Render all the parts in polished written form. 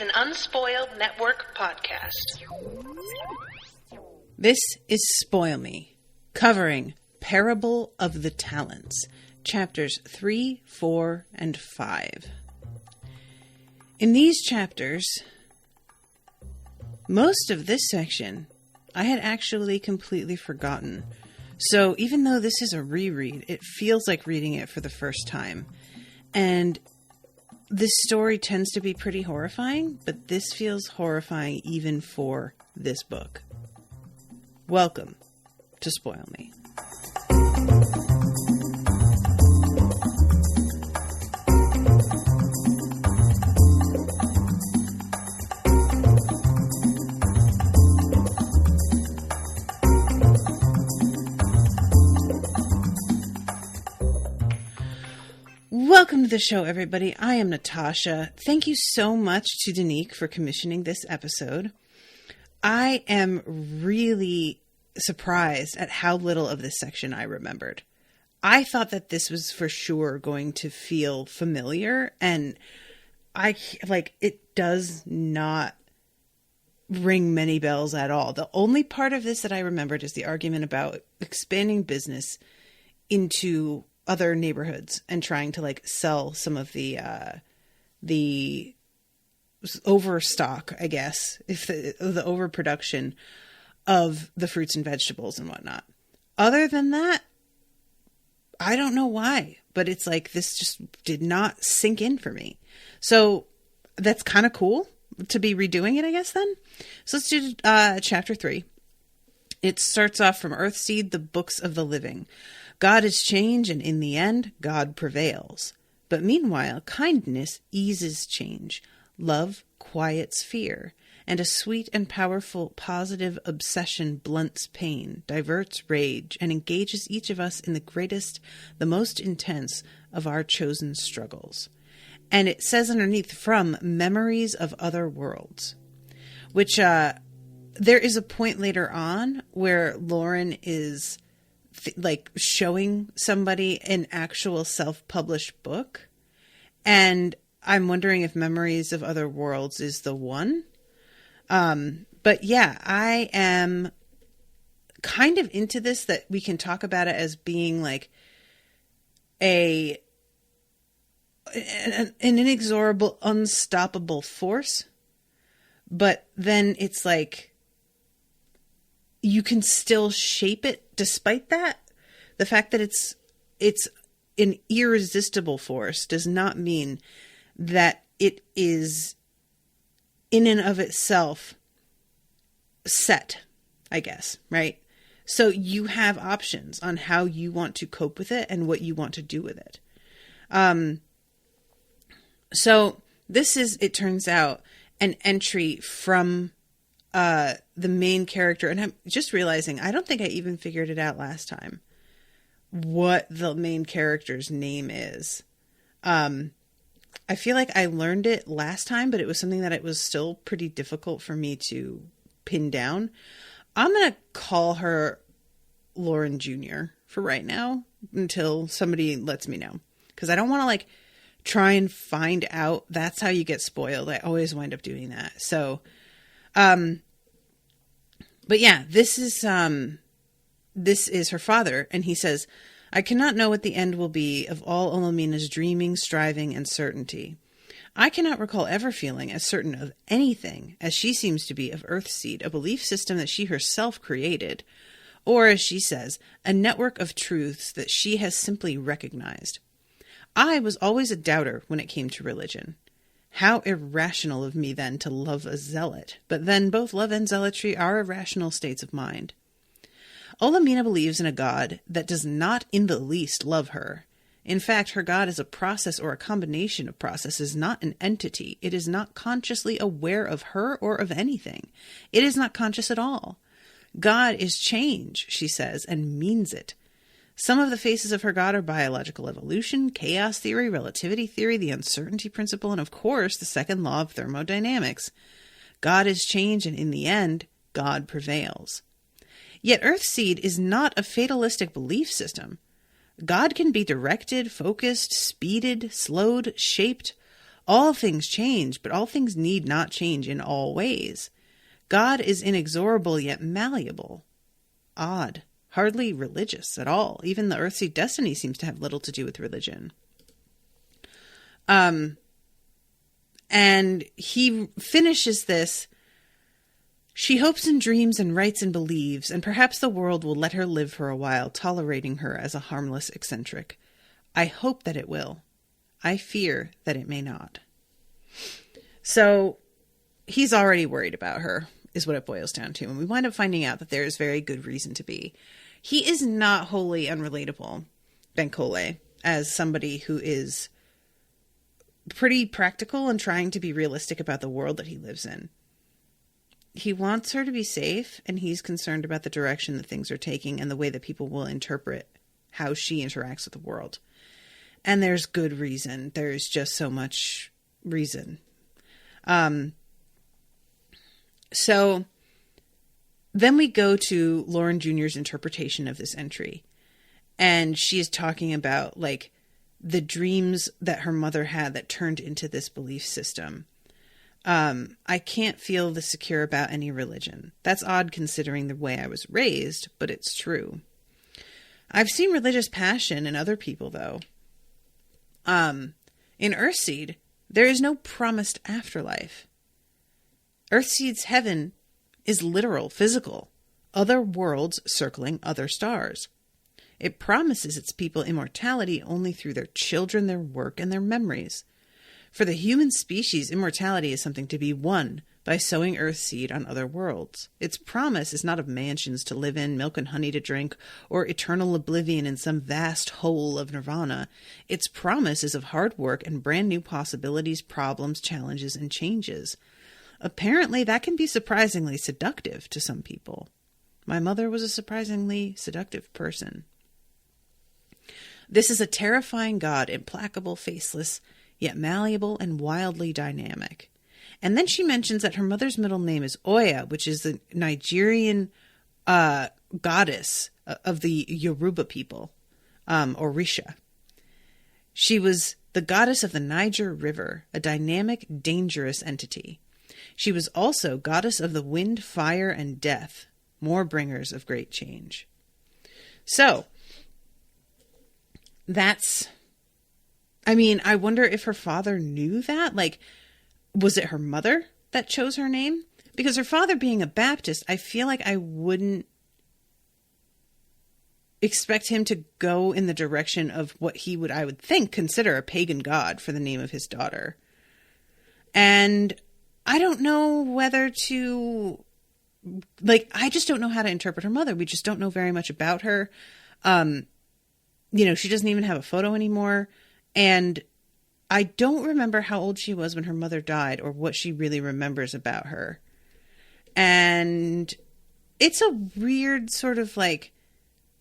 an Unspoiled Network podcast. This is Spoil Me, covering Parable of the Talents, chapters 3, 4, and 5. In these chapters, most of this section I had actually completely forgotten. So even though this is a reread, it feels like reading it for the first time. And this story tends to be pretty horrifying, but this feels horrifying even for this book. Welcome to Spoil Me. Welcome to the show, everybody. I am Natasha. Thank you so much to Danique for commissioning this episode. I am really surprised at how little of this section I remembered. I thought that this was for sure going to feel familiar, and it does not ring many bells at all. The only part of this that I remembered is the argument about expanding business into other neighborhoods and trying to sell some of the overstock, I guess, if the overproduction of the fruits and vegetables and whatnot. Other than that, I don't know why, but it's this just did not sink in for me. So that's kind of cool to be redoing it, I guess, then. So let's do chapter 3. It starts off from Earthseed, the Books of the Living. God is change, and in the end, God prevails. But meanwhile, kindness eases change. Love quiets fear. And a sweet and powerful positive obsession blunts pain, diverts rage, and engages each of us in the greatest, the most intense of our chosen struggles. And it says underneath, from Memories of Other Worlds, which there is a point later on where Lauren is showing somebody an actual self-published book. And I'm wondering if Memories of Other Worlds is the one. But yeah, I am kind of into this, that we can talk about it as being an inexorable, unstoppable force. But then it's you can still shape it despite that. The fact that it's an irresistible force does not mean that it is in and of itself set, I guess, right? So you have options on how you want to cope with it and what you want to do with it. So this is, it turns out, an entry from the main character, and I'm just realizing I don't think I even figured it out last time what the main character's name is. I feel like I learned it last time, but it was something that it was still pretty difficult for me to pin down. I'm going to call her Lauren Jr. for right now until somebody lets me know, because I don't want to try and find out. That's how you get spoiled. I always wind up doing that. So, but yeah, this is her father. And he says, I cannot know what the end will be of all Olamina's dreaming, striving, and certainty. I cannot recall ever feeling as certain of anything as she seems to be of Earthseed, a belief system that she herself created, or, as she says, a network of truths that she has simply recognized. I was always a doubter when it came to religion. How irrational of me, then, to love a zealot. But then both love and zealotry are irrational states of mind. Olamina believes in a god that does not in the least love her. In fact, her god is a process or a combination of processes, not an entity. It is not consciously aware of her or of anything. It is not conscious at all. God is change, she says, and means it. Some of the faces of her god are biological evolution, chaos theory, relativity theory, the uncertainty principle, and of course, the second law of thermodynamics. God is change, and in the end, God prevails. Yet Earthseed is not a fatalistic belief system. God can be directed, focused, speeded, slowed, shaped, All things change, but all things need not change in all ways. God is inexorable yet malleable. Odd. Hardly religious at all. Even the earthseed destiny seems to have little to do with religion. And he finishes this. She hopes and dreams and writes and believes, and perhaps the world will let her live for a while, tolerating her as a harmless eccentric. I hope that it will. I fear that it may not. So he's already worried about her, is what it boils down to. And we wind up finding out that there is very good reason to be. He is not wholly unrelatable, Bankole, as somebody who is pretty practical and trying to be realistic about the world that he lives in. He wants her to be safe, and he's concerned about the direction that things are taking and the way that people will interpret how she interacts with the world. And there's good reason. There's just so much reason. So then we go to Lauren Jr.'s interpretation of this entry. And she is talking about, like, the dreams that her mother had that turned into this belief system. I can't feel the secure about any religion. That's odd considering the way I was raised, but it's true. I've seen religious passion in other people, though. In Earthseed, there is no promised afterlife. Earthseed's heaven is literal, physical. Other worlds circling other stars. It promises its people immortality only through their children, their work, and their memories. For the human species, immortality is something to be won by sowing earthseed on other worlds. Its promise is not of mansions to live in, milk and honey to drink, or eternal oblivion in some vast hole of nirvana. Its promise is of hard work and brand new possibilities, problems, challenges, and changes. Apparently, that can be surprisingly seductive to some people. My mother was a surprisingly seductive person. This is a terrifying god, implacable, faceless, yet malleable and wildly dynamic. And then she mentions that her mother's middle name is Oya, which is the Nigerian goddess of the Yoruba people, Orisha. She was the goddess of the Niger River, a dynamic, dangerous entity. She was also goddess of the wind, fire, and death, more bringers of great change. So, that's, I mean, I wonder if her father knew that. Like, was it her mother that chose her name? Because her father being a Baptist, I feel like I wouldn't expect him to go in the direction of what he would, I would think, consider a pagan god for the name of his daughter. And I don't know whether to, like, I just don't know how to interpret her mother. We just don't know very much about her. You know, she doesn't even have a photo anymore. And I don't remember how old she was when her mother died or what she really remembers about her. And it's a weird sort of like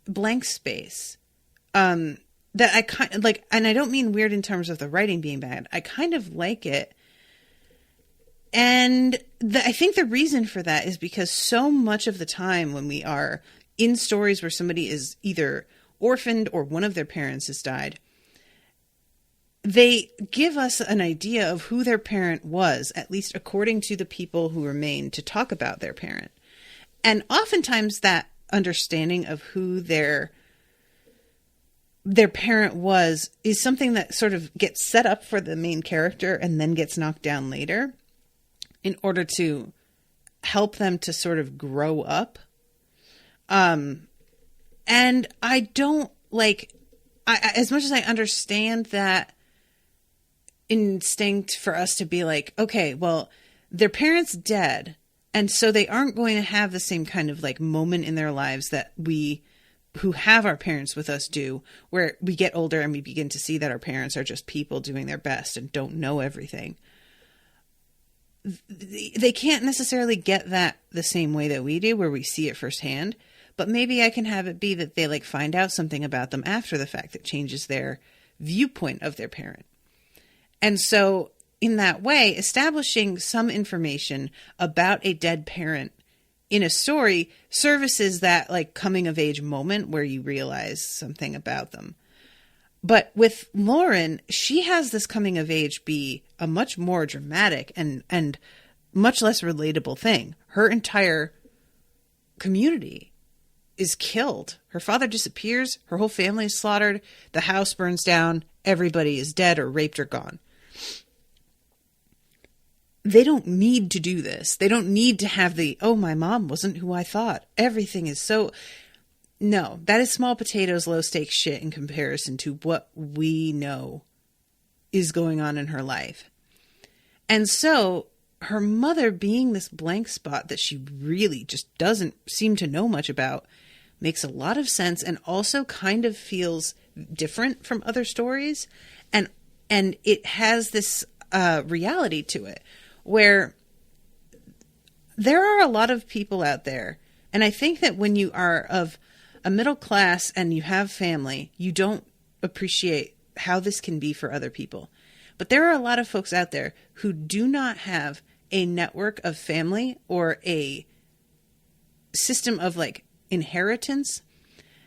blank space that I kind of like, and I don't mean weird in terms of the writing being bad. I kind of like it. And I think the reason for that is because so much of the time when we are in stories where somebody is either orphaned or one of their parents has died, they give us an idea of who their parent was, at least according to the people who remain to talk about their parent. And oftentimes that understanding of who their parent was is something that sort of gets set up for the main character and then gets knocked down later in order to help them to sort of grow up. And I don't like, as much as I understand that instinct for us to be like, okay, well, their parents dead, and so they aren't going to have the same kind of like moment in their lives that we who have our parents with us do, where we get older and we begin to see that our parents are just people doing their best and don't know everything. They can't necessarily get that the same way that we do, where we see it firsthand. But maybe I can have it be that they like find out something about them after the fact that changes their viewpoint of their parent. And so in that way, establishing some information about a dead parent in a story services that like coming of age moment where you realize something about them. But with Lauren, she has this coming of age be a much more dramatic and much less relatable thing. Her entire community is killed. Her father disappears. Her whole family is slaughtered. The house burns down. Everybody is dead or raped or gone. They don't need to do this. They don't need to have oh, my mom wasn't who I thought. Everything is so... No, that is small potatoes, low stakes shit in comparison to what we know is going on in her life. And so her mother being this blank spot that she really just doesn't seem to know much about makes a lot of sense, and also kind of feels different from other stories. And it has this reality to it where there are a lot of people out there. And I think that when you are of a middle class and you have family, you don't appreciate how this can be for other people. But there are a lot of folks out there who do not have a network of family or a system of like inheritance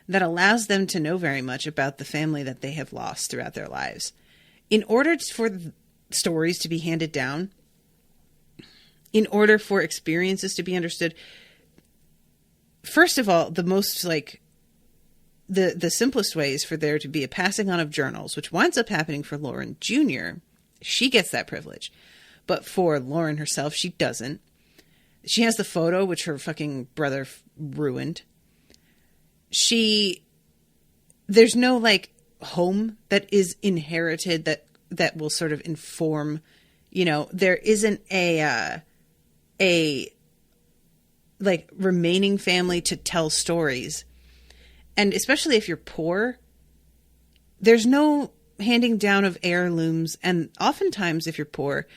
that allows them to know very much about the family that they have lost throughout their lives. In order for stories to be handed down, in order for experiences to be understood, first of all, the most like the simplest way is for there to be a passing on of journals, which winds up happening for Lauren Jr. She gets that privilege. But for Lauren herself, she doesn't. She has the photo, which her fucking brother ruined. There's no like home that is inherited that will sort of inform, there isn't a like remaining family to tell stories. And especially if you're poor, there's no handing down of heirlooms. And oftentimes if you're poor,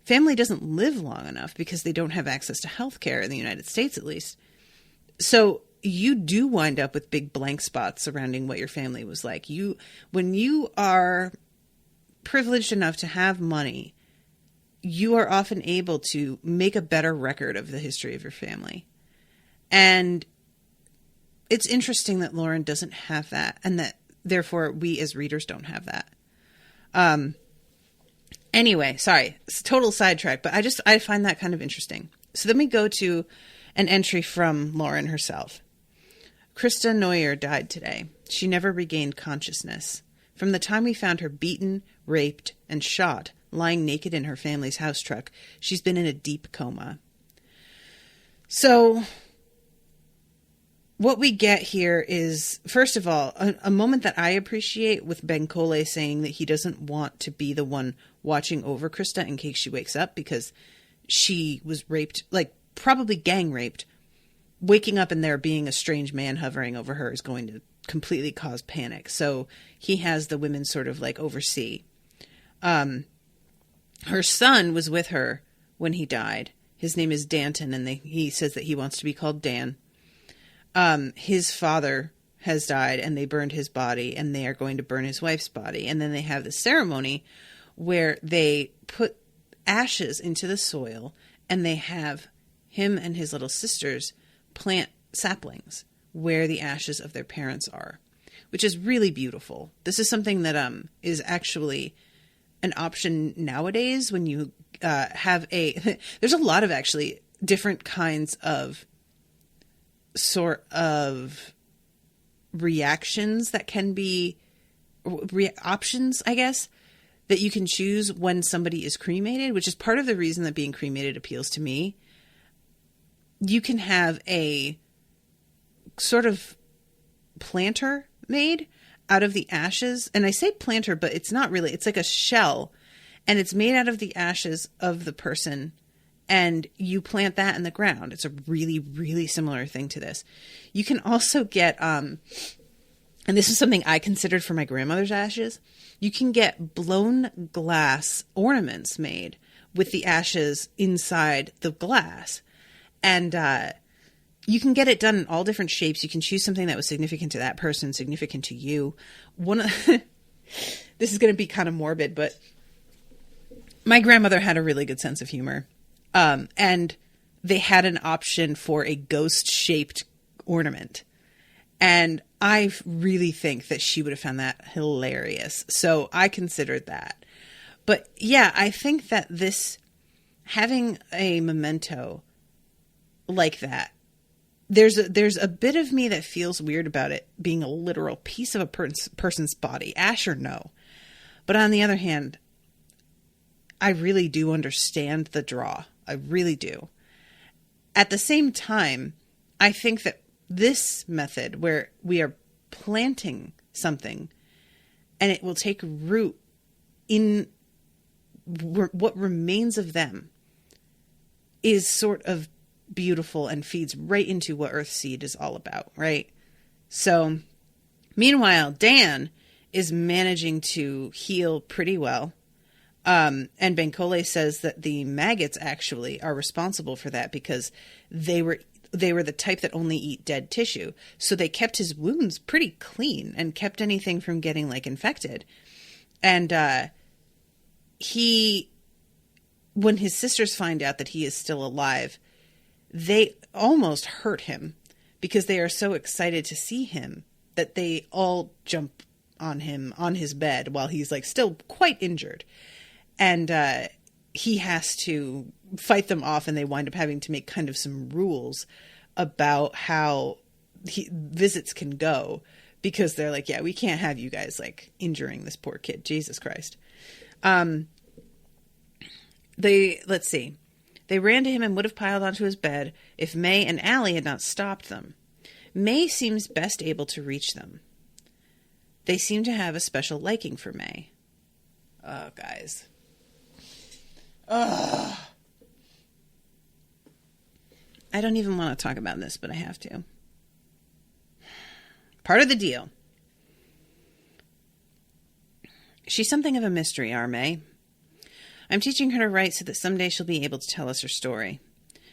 family doesn't live long enough because they don't have access to healthcare in the United States, at least. So you do wind up with big blank spots surrounding what your family was like. When you are privileged enough to have money, you are often able to make a better record of the history of your family. And it's interesting that Lauren doesn't have that, and that therefore we as readers don't have that. Anyway, sorry, it's a total sidetrack, but I find that kind of interesting. So then we go to an entry from Lauren herself. Krista Neuer died today. She never regained consciousness. From the time we found her beaten, raped, and shot, lying naked in her family's house truck, she's been in a deep coma. So what we get here is, first of all, a moment that I appreciate with Ben Cole saying that he doesn't want to be the one watching over Krista in case she wakes up, because she was raped, like probably gang raped. Waking up and there being a strange man hovering over her is going to completely cause panic. So he has the women sort of like oversee. Her son was with her when he died. His name is Danton, and he says that he wants to be called Dan. His father has died, and they burned his body, and they are going to burn his wife's body. And then they have the ceremony where they put ashes into the soil, and they have him and his little sisters plant saplings where the ashes of their parents are, which is really beautiful. This is something that is actually an option nowadays when you have there's a lot of actually different kinds of sort of reactions that can be options, I guess, that you can choose when somebody is cremated, which is part of the reason that being cremated appeals to me. You can have a sort of planter made out of the ashes. And I say planter, but it's not really. It's like a shell, and it's made out of the ashes of the person, and you plant that in the ground. It's a really, really similar thing to this. You can also get, and this is something I considered for my grandmother's ashes, you can get blown glass ornaments made with the ashes inside the glass. And you can get it done in all different shapes. You can choose something that was significant to that person, significant to you. This is going to be kind of morbid, but my grandmother had a really good sense of humor. And they had an option for a ghost-shaped ornament. And I really think that she would have found that hilarious. So I considered that. But yeah, I think that this, having a memento like that, there's a bit of me that feels weird about it being a literal piece of a person's body. Asher, no. But on the other hand, I really do understand the draw. I really do. At the same time, I think that this method where we are planting something and it will take root in what remains of them is sort of beautiful and feeds right into what Earthseed is all about, right? So, meanwhile, Dan is managing to heal pretty well. And Bankole says that the maggots actually are responsible for that because they were the type that only eat dead tissue. So they kept his wounds pretty clean and kept anything from getting like infected. And when his sisters find out that he is still alive, they almost hurt him because they are so excited to see him that they all jump on him on his bed while he's like still quite injured. And he has to fight them off, and they wind up having to make kind of some rules about how visits can go, because they're like, yeah, we can't have you guys like injuring this poor kid. Jesus Christ. Let's see. They ran to him and would have piled onto his bed if May and Allie had not stopped them. May seems best able to reach them. They seem to have a special liking for May. Oh, guys. Ugh. I don't even want to talk about this, but I have to. Part of the deal. She's something of a mystery, our May. I'm teaching her to write so that someday she'll be able to tell us her story.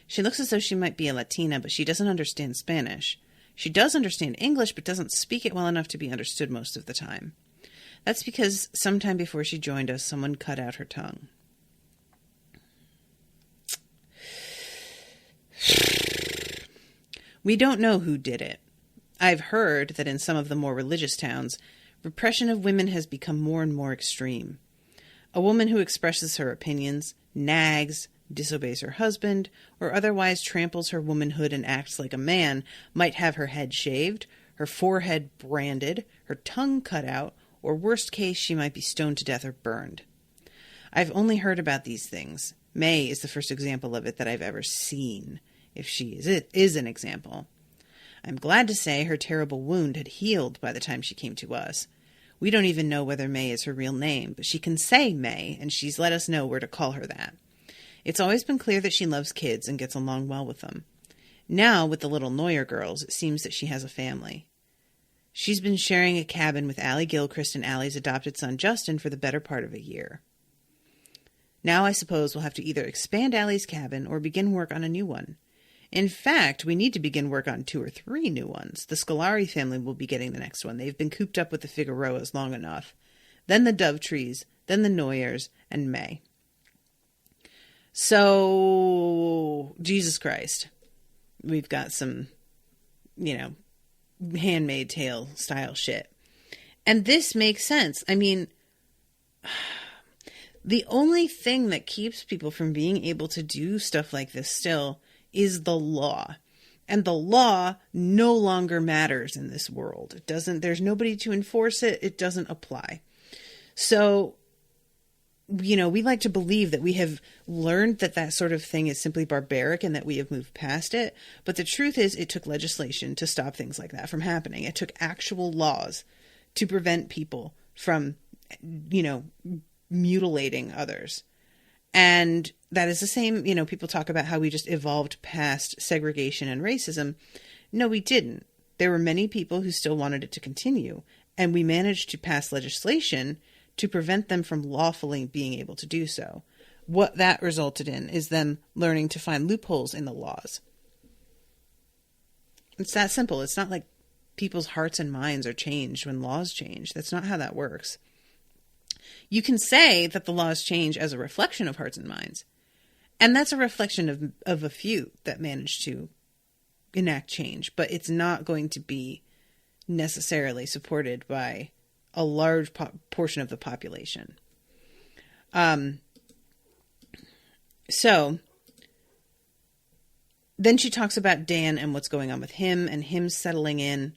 She looks as though she might be a Latina, but she doesn't understand Spanish. She does understand English, but doesn't speak it well enough to be understood most of the time. That's because sometime before she joined us, someone cut out her tongue. We don't know who did it. I've heard that in some of the more religious towns, repression of women has become more and more extreme. A woman who expresses her opinions, nags, disobeys her husband, or otherwise tramples her womanhood and acts like a man might have her head shaved, her forehead branded, her tongue cut out, or worst case, she might be stoned to death or burned. I've only heard about these things. May is the first example of it that I've ever seen, if she is an example. I'm glad to say her terrible wound had healed by the time she came to us. We don't even know whether May is her real name, but she can say May, and she's let us know where to call her that. It's always been clear that she loves kids and gets along well with them. Now, with the little Neuer girls, it seems that she has a family. She's been sharing a cabin with Allie Gilchrist and Allie's adopted son Justin for the better part of a year. Now I suppose we'll have to either expand Allie's cabin or begin work on a new one. In fact, we need to begin work on 2 or 3 new ones. The Scolari family will be getting the next one. They've been cooped up with the Figueroas long enough. Then the Dovetrees, then the Neuers, and May. So, Jesus Christ. We've got some, Handmaid's Tale style shit. And this makes sense. I mean, the only thing that keeps people from being able to do stuff like this still is the law. And the law no longer matters in this world. It doesn't, there's nobody to enforce it. It doesn't apply. So, we like to believe that we have learned that sort of thing is simply barbaric and that we have moved past it. But the truth is it took legislation to stop things like that from happening. It took actual laws to prevent people from, mutilating others. And that is the same, people talk about how we just evolved past segregation and racism. No, we didn't. There were many people who still wanted it to continue. And we managed to pass legislation to prevent them from lawfully being able to do so. What that resulted in is them learning to find loopholes in the laws. It's that simple. It's not like people's hearts and minds are changed when laws change. That's not how that works. You can say that the laws change as a reflection of hearts and minds. And that's a reflection of a few that managed to enact change. But it's not going to be necessarily supported by a large portion of the population. So then she talks about Dan and what's going on with him and him settling in.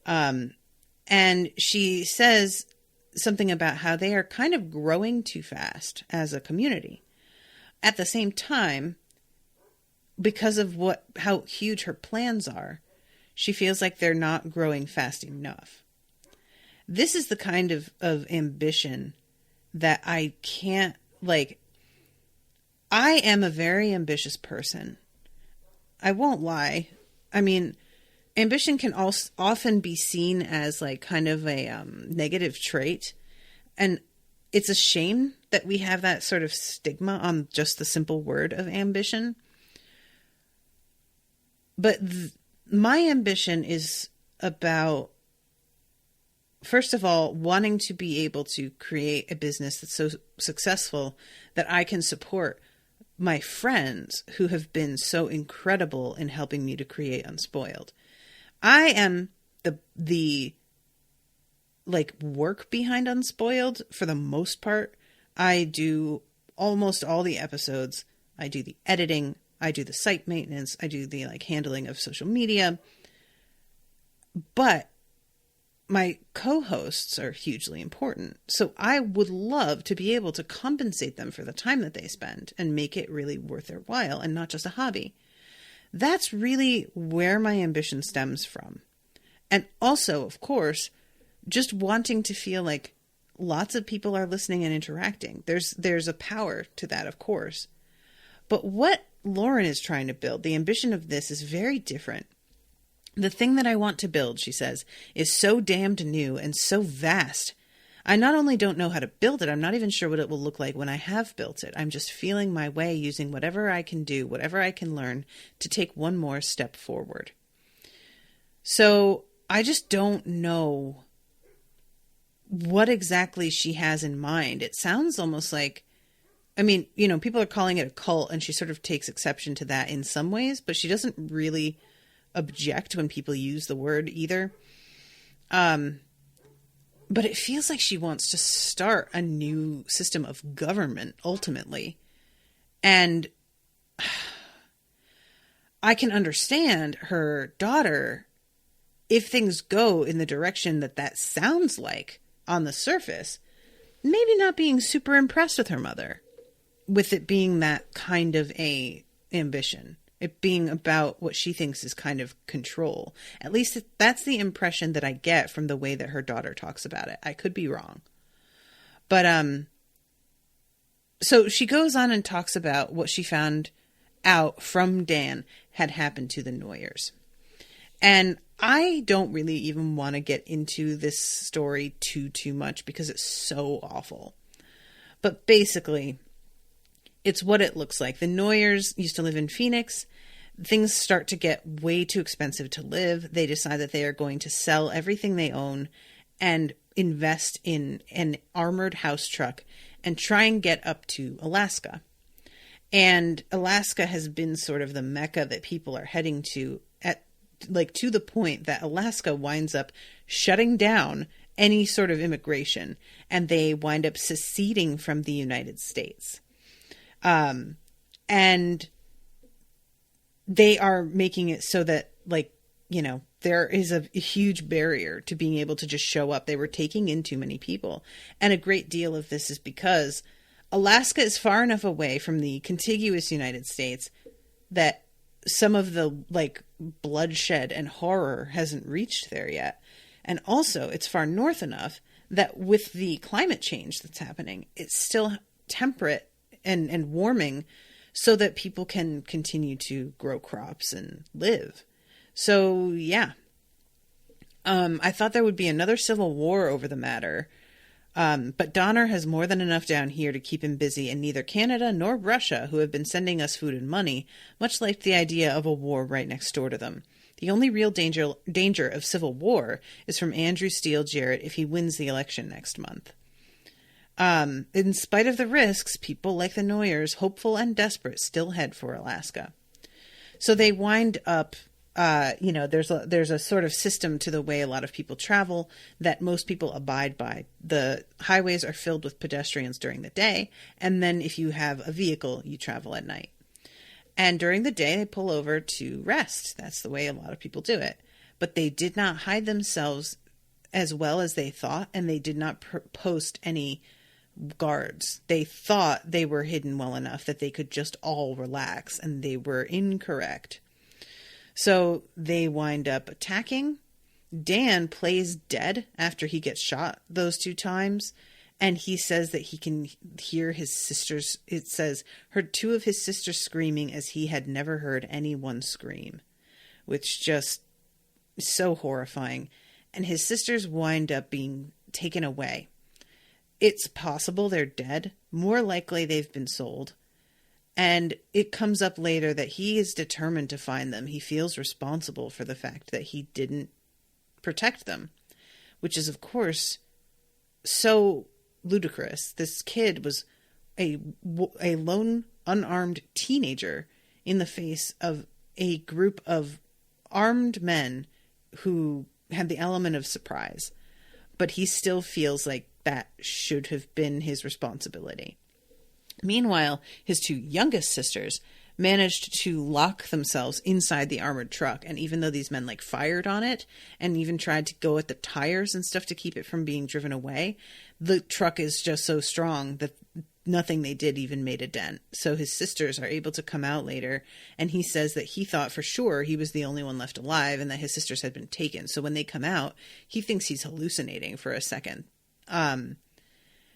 And she says something about how they are kind of growing too fast as a community. At the same time, because of how huge her plans are, she feels like they're not growing fast enough. This is the kind of ambition that I can't, like, I am a very ambitious person. I won't lie. I mean, ambition can also often be seen as like kind of a negative trait. And it's a shame that we have that sort of stigma on just the simple word of ambition. But my ambition is about, first of all, wanting to be able to create a business that's so successful that I can support my friends who have been so incredible in helping me to create Unspoiled. I am the like work behind Unspoiled for the most part. I do almost all the episodes. I do the editing. I do the site maintenance. I do the like handling of social media. But my co-hosts are hugely important. So I would love to be able to compensate them for the time that they spend and make it really worth their while and not just a hobby. That's really where my ambition stems from. And also, of course, just wanting to feel like lots of people are listening and interacting. There's a power to that, of course. But what Lauren is trying to build, the ambition of this is very different. The thing that I want to build, she says, is so damned new and so vast. I not only don't know how to build it, I'm not even sure what it will look like when I have built it. I'm just feeling my way, using whatever I can do, whatever I can learn to take one more step forward. So I just don't know what exactly she has in mind. It sounds almost like, I mean, you know, people are calling it a cult, and she sort of takes exception to that in some ways, but she doesn't really object when people use the word either. But it feels like she wants to start a new system of government ultimately. And I can understand her daughter, if things go in the direction that sounds like on the surface, maybe not being super impressed with her mother, with it being that kind of a ambition. It being about what she thinks is kind of control. At least that's the impression that I get from the way that her daughter talks about it. I could be wrong. But, so she goes on and talks about what she found out from Dan had happened to the Noyers. And I don't really even want to get into this story too much because it's so awful. But basically, it's what it looks like. The Noyers used to live in Phoenix. Things start to get way too expensive to live. They decide that they are going to sell everything they own and invest in an armored house truck and try and get up to Alaska. And Alaska has been sort of the mecca that people are heading to, at like to the point that Alaska winds up shutting down any sort of immigration, and they wind up seceding from the United States. And they are making it so that, like, you know, there is a huge barrier to being able to just show up. They were taking in too many people. And a great deal of this is because Alaska is far enough away from the contiguous United States that some of the, like, bloodshed and horror hasn't reached there yet. And also, it's far north enough that with the climate change that's happening, it's still temperate and warming so that people can continue to grow crops and live. So, yeah. I thought there would be another civil war over the matter. But Donner has more than enough down here to keep him busy, and neither Canada nor Russia, who have been sending us food and money, much like the idea of a war right next door to them. The only real danger of civil war is from Andrew Steele Jarrett if he wins the election next month. In spite of the risks, people like the Noyers, hopeful and desperate, still head for Alaska. So they wind up there's a sort of system to the way a lot of people travel that most people abide by. The highways are filled with pedestrians during the day, and then if you have a vehicle, you travel at night. And during the day, they pull over to rest. That's the way a lot of people do it. But they did not hide themselves as well as they thought, and they did not post any guards. They thought they were hidden well enough that they could just all relax, and they were incorrect. So they wind up attacking. Dan plays dead after he gets shot those 2 times. And he says that he can hear his sisters. It says, heard 2 of his sisters screaming as he had never heard anyone scream, which just is so horrifying. And his sisters wind up being taken away. It's possible they're dead. More likely they've been sold. And it comes up later that he is determined to find them. He feels responsible for the fact that he didn't protect them, which is, of course, so ludicrous. This kid was a lone, unarmed teenager in the face of a group of armed men who had the element of surprise. But he still feels like that should have been his responsibility. Meanwhile, his 2 youngest sisters managed to lock themselves inside the armored truck. And even though these men fired on it and even tried to go at the tires and stuff to keep it from being driven away, the truck is just so strong that nothing they did even made a dent. So his sisters are able to come out later, and he says that he thought for sure he was the only one left alive and that his sisters had been taken. So when they come out, he thinks he's hallucinating for a second.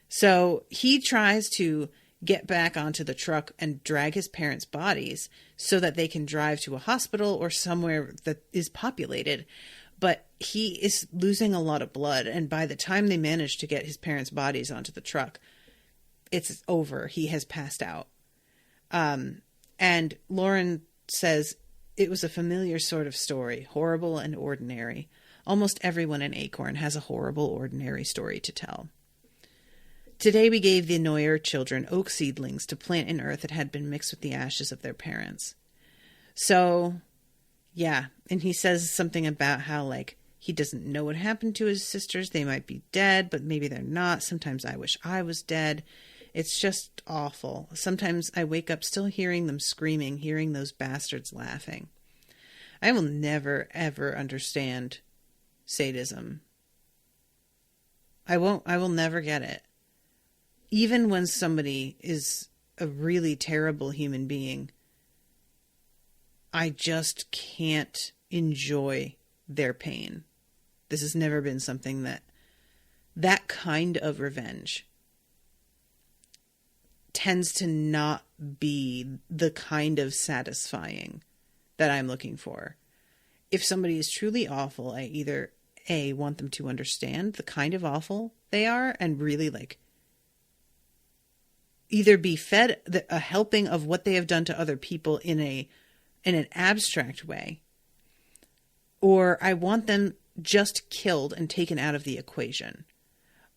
So he tries to get back onto the truck and drag his parents' bodies so that they can drive to a hospital or somewhere that is populated. But he is losing a lot of blood. And by the time they manage to get his parents' bodies onto the truck, it's over. He has passed out. And Lauren says it was a familiar sort of story, horrible and ordinary. Almost everyone in Acorn has a horrible, ordinary story to tell. Today we gave the Neuer children oak seedlings to plant in earth that had been mixed with the ashes of their parents. So, yeah. And he says something about how, he doesn't know what happened to his sisters. They might be dead, but maybe they're not. Sometimes I wish I was dead. It's just awful. Sometimes I wake up still hearing them screaming, hearing those bastards laughing. I will never, ever understand sadism. I will never get it. Even when somebody is a really terrible human being, I just can't enjoy their pain. This has never been something that kind of revenge tends to not be the kind of satisfying that I'm looking for. If somebody is truly awful, I either A, want them to understand the kind of awful they are and really either be fed a helping of what they have done to other people in an abstract way, or I want them just killed and taken out of the equation.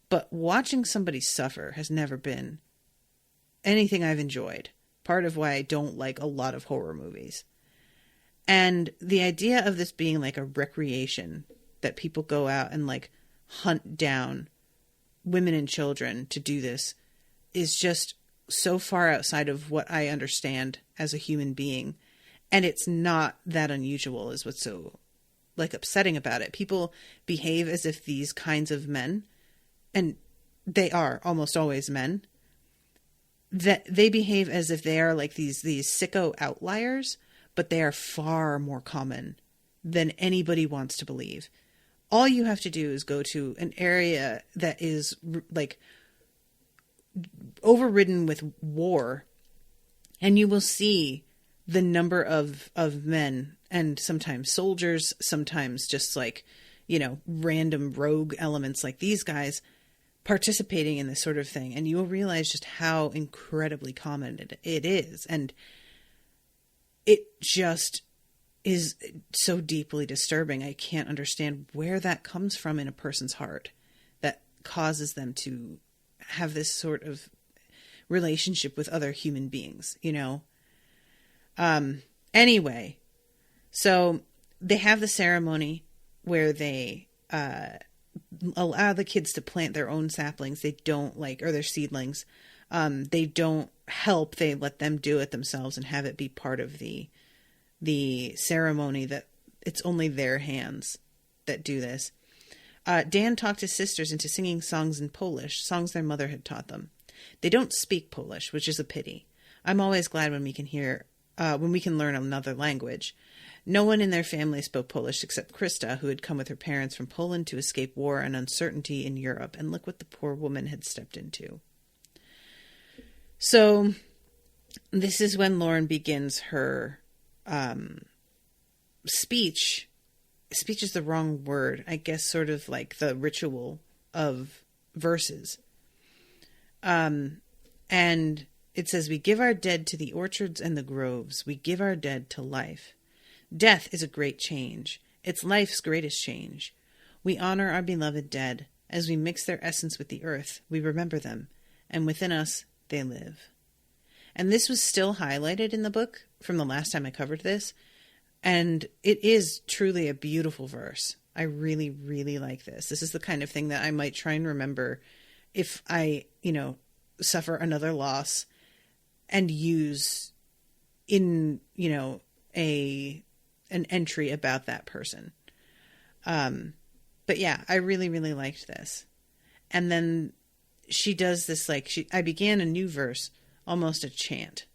But watching somebody suffer has never been anything I've enjoyed. Part of why I don't like a lot of horror movies. And the idea of this being a recreation, that people go out and hunt down women and children to do this, is just so far outside of what I understand as a human being. And it's not that unusual is what's so upsetting about it. People behave as if these kinds of men, and they are almost always men, that they behave as if they are these sicko outliers, but they are far more common than anybody wants to believe. All you have to do is go to an area that is overridden with war, and you will see the number of men, and sometimes soldiers, sometimes just random rogue elements like these guys participating in this sort of thing. And you will realize just how incredibly common it is. And it just is so deeply disturbing. I can't understand where that comes from in a person's heart that causes them to have this sort of relationship with other human beings, Anyway, so they have the ceremony where they allow the kids to plant their own saplings. They don't or their seedlings. They don't help. They let them do it themselves and have it be part of the ceremony, that it's only their hands that do this. Dan talked his sisters into singing songs in Polish, songs their mother had taught them. They don't speak Polish, which is a pity. I'm always glad when we can learn another language. No one in their family spoke Polish except Krista, who had come with her parents from Poland to escape war and uncertainty in Europe. And look what the poor woman had stepped into. So this is when Lauren begins her speech. Speech is the wrong word. I guess sort of like the ritual of verses. And it says, we give our dead to the orchards and the groves. We give our dead to life. Death is a great change. It's life's greatest change. We honor our beloved dead. As we mix their essence with the earth, we remember them, and within us they live. And this was still highlighted in the book from the last time I covered this, and it is truly a beautiful verse. I really, really like this. This is the kind of thing that I might try and remember if I, suffer another loss and use in, an entry about that person. But yeah, I really, really liked this. And then she does this, I began a new verse, almost a chant.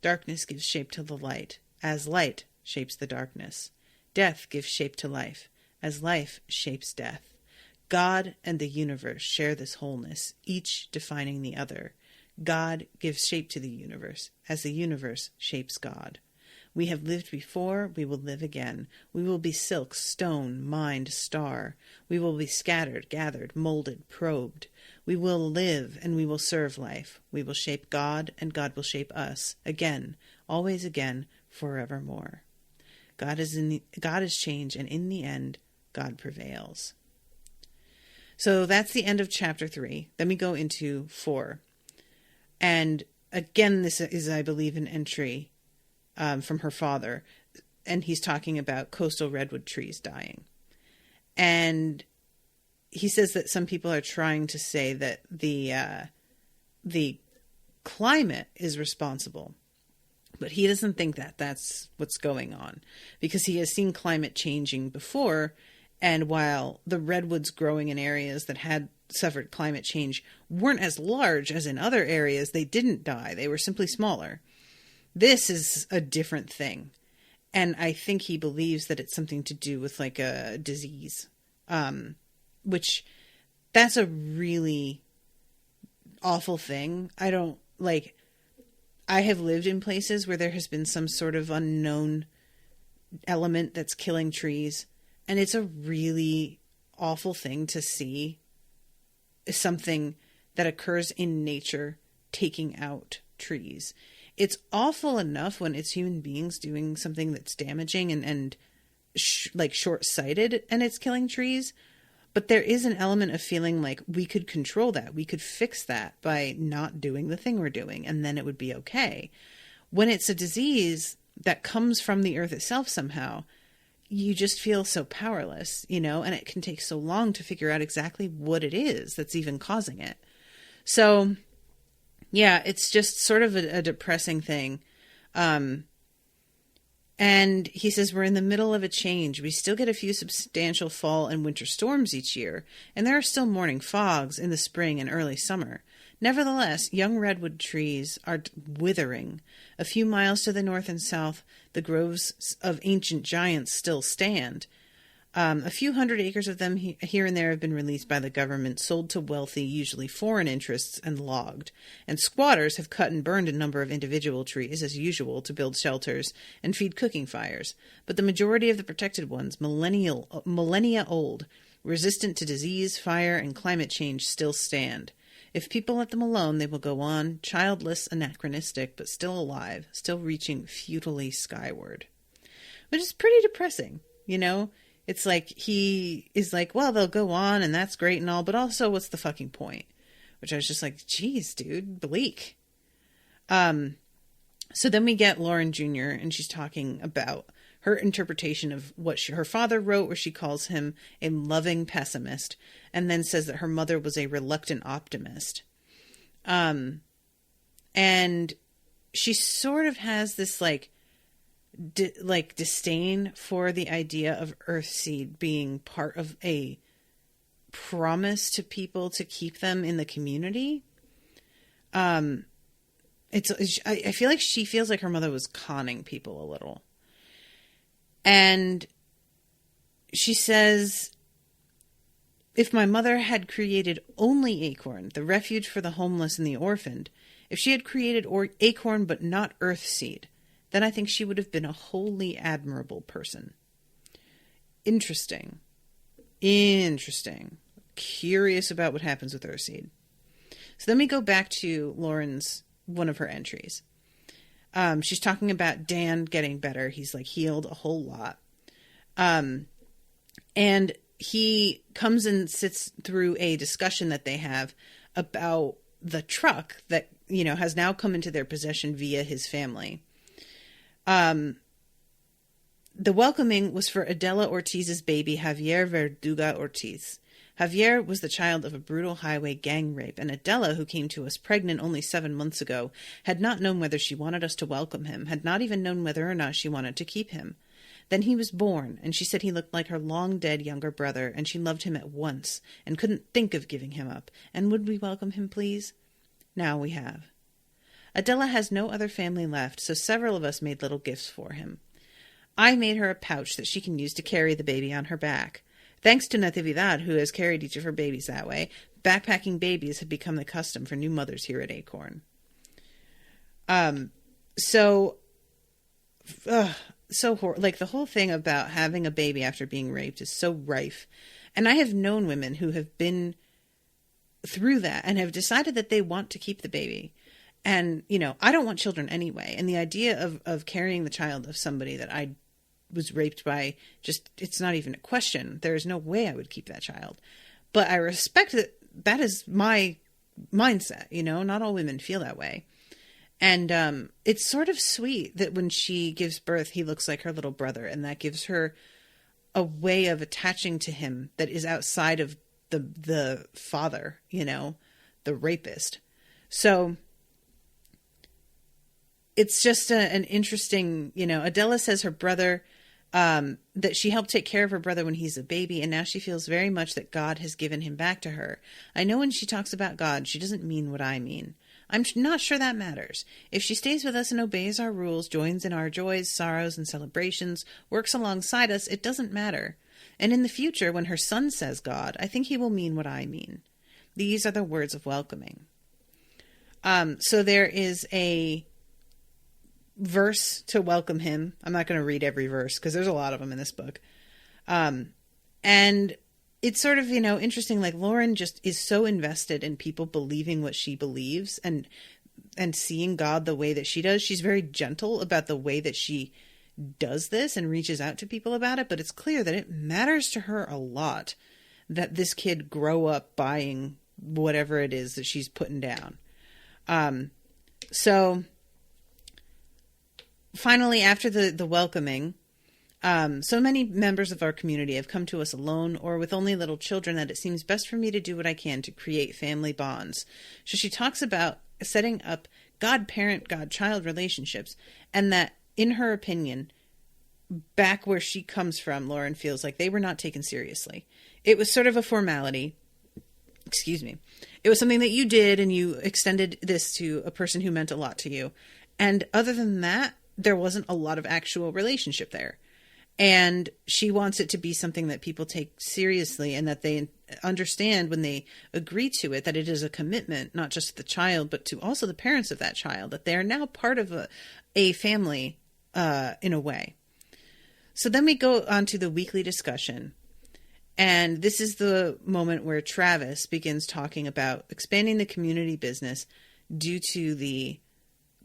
Darkness gives shape to the light, as light shapes the darkness. Death gives shape to life, as life shapes death. God and the universe share this wholeness, each defining the other. God gives shape to the universe, as the universe shapes God. We have lived before, we will live again. We will be silk, stone, mind, star. We will be scattered, gathered, molded, probed. We will live, and we will serve life. We will shape God, and God will shape us, again, always again, forevermore. God is change, and in the end, God prevails. So that's the end of chapter 3. Then we go into 4. And again, this is, I believe, an entry from her father, and he's talking about coastal redwood trees dying. And he says that some people are trying to say that the climate is responsible, but he doesn't think that that's what's going on, because he has seen climate changing before. And while the redwoods growing in areas that had suffered climate change weren't as large as in other areas, they didn't die. They were simply smaller. This is a different thing. And I think he believes that it's something to do with a disease, which that's a really awful thing. I have lived in places where there has been some sort of unknown element that's killing trees. And it's a really awful thing to see something that occurs in nature taking out trees. It's awful enough when it's human beings doing something that's damaging and short-sighted and it's killing trees. But there is an element of feeling like we could control that. We could fix that by not doing the thing we're doing, and then it would be okay. When it's a disease that comes from the earth itself somehow, you just feel so powerless, and it can take so long to figure out exactly what it is that's even causing it. So, yeah, it's just sort of a depressing thing. And he says, we're in the middle of a change. We still get a few substantial fall and winter storms each year, and there are still morning fogs in the spring and early summer. Nevertheless, young redwood trees are withering. A few miles to the north and south, the groves of ancient giants still stand. A few hundred acres of them here and there have been released by the government, sold to wealthy, usually foreign interests, and logged. And squatters have cut and burned a number of individual trees, as usual, to build shelters and feed cooking fires. But the majority of the protected ones, millennia old, resistant to disease, fire, and climate change, still stand. If people let them alone, they will go on, childless, anachronistic, but still alive, still reaching futilely skyward. Which is pretty depressing, It's like he is like, well, they'll go on and that's great and all, but also what's the fucking point? Which I was just like, geez, dude, bleak. So then we get Lauren Jr. and she's talking about her interpretation of what her father wrote, where she calls him a loving pessimist, and then says that her mother was a reluctant optimist. And she sort of has this disdain for the idea of Earthseed being part of a promise to people to keep them in the community. I feel like she feels like her mother was conning people a little. And she says, if my mother had created only Acorn, the refuge for the homeless and the orphaned, if she had created Acorn but not Earthseed, then I think she would have been a wholly admirable person. Interesting. Curious about what happens with Earthseed. So then we go back to Lauren's, one of her entries. She's talking about Dan getting better. He's healed a whole lot. And he comes and sits through a discussion that they have about the truck that, has now come into their possession via his family. The welcoming was for Adela Ortiz's baby, Javier Verduga Ortiz. Javier was the child of a brutal highway gang rape, and Adela, who came to us pregnant only 7 months ago, had not known whether she wanted us to welcome him, had not even known whether or not she wanted to keep him. Then he was born, and she said he looked like her long-dead younger brother, and she loved him at once, and couldn't think of giving him up. And would we welcome him, please? Now we have. Adela has no other family left, so several of us made little gifts for him. I made her a pouch that she can use to carry the baby on her back. Thanks to Natividad, who has carried each of her babies that way, backpacking babies have become the custom for new mothers here at Acorn. The whole thing about having a baby after being raped is so rife. And I have known women who have been through that and have decided that they want to keep the baby. And, I don't want children anyway. And the idea of carrying the child of somebody that I was raped by, it's not even a question. There is no way I would keep that child. But I respect that is my mindset, not all women feel that way. And it's sort of sweet that when she gives birth, he looks like her little brother, and that gives her a way of attaching to him that is outside of the father, the rapist. So it's just an interesting, Adela says her brother, that she helped take care of her brother when he's a baby, and now she feels very much that God has given him back to her. I know when she talks about God, she doesn't mean what I mean. I'm not sure that matters. If she stays with us and obeys our rules, joins in our joys, sorrows, and celebrations, works alongside us, it doesn't matter. And in the future, when her son says God, I think he will mean what I mean. These are the words of welcoming. So there is a verse to welcome him. I'm not going to read every verse because there's a lot of them in this book. And it's sort of, interesting, Lauren just is so invested in people believing what she believes and seeing God the way that she does. She's very gentle about the way that she does this and reaches out to people about it, but it's clear that it matters to her a lot that this kid grow up buying whatever it is that she's putting down. So finally, after the welcoming, so many members of our community have come to us alone or with only little children that it seems best for me to do what I can to create family bonds. So she talks about setting up God-parent, God-child relationships, and that, in her opinion, back where she comes from, Lauren feels like they were not taken seriously. It was sort of a formality. Excuse me. It was something that you did, and you extended this to a person who meant a lot to you. And other than that, there wasn't a lot of actual relationship there. And she wants it to be something that people take seriously and that they understand when they agree to it, that it is a commitment, not just to the child, but to also the parents of that child, that they are now part of a family in a way. So then we go on to the weekly discussion. And this is the moment where Travis begins talking about expanding the community business due to the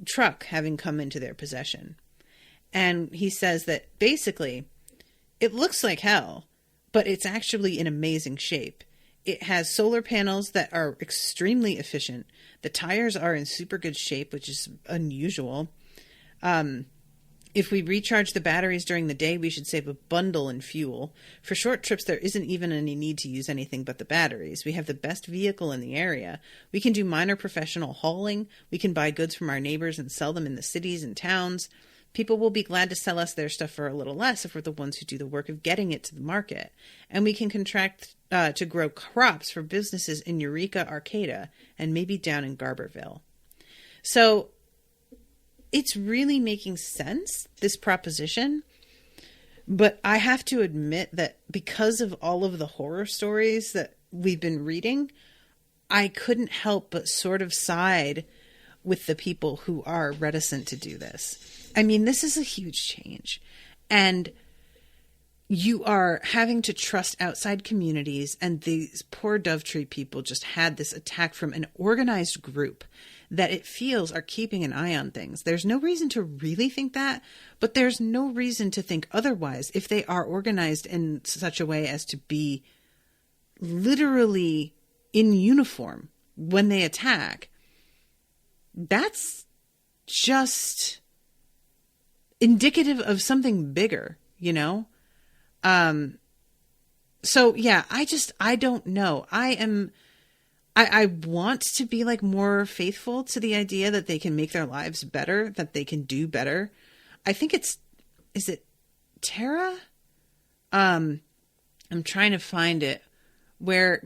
truck having come into their possession. And he says that basically it looks like hell, but it's actually in amazing shape. It has solar panels that are extremely efficient. The tires are in super good shape, which is unusual. If we recharge the batteries during the day, we should save a bundle in fuel. For short trips, there isn't even any need to use anything but the batteries. We have the best vehicle in the area. We can do minor professional hauling. We can buy goods from our neighbors and sell them in the cities and towns. People will be glad to sell us their stuff for a little less if we're the ones who do the work of getting it to the market. And we can contract to grow crops for businesses in Eureka, Arcata, and maybe down in Garberville. So it's really making sense, this proposition. But I have to admit that because of all of the horror stories that we've been reading, I couldn't help but sort of side with the people who are reticent to do this. I mean, this is a huge change. And you are having to trust outside communities, and these poor Dovetree people just had this attack from an organized group that it feels are keeping an eye on things. There's no reason to really think that, but there's no reason to think otherwise if they are organized in such a way as to be literally in uniform when they attack. That's just indicative of something bigger, you know? So yeah, I don't know. I want to be like more faithful to the idea that they can make their lives better, that they can do better. I think is it Tara? I'm trying to find it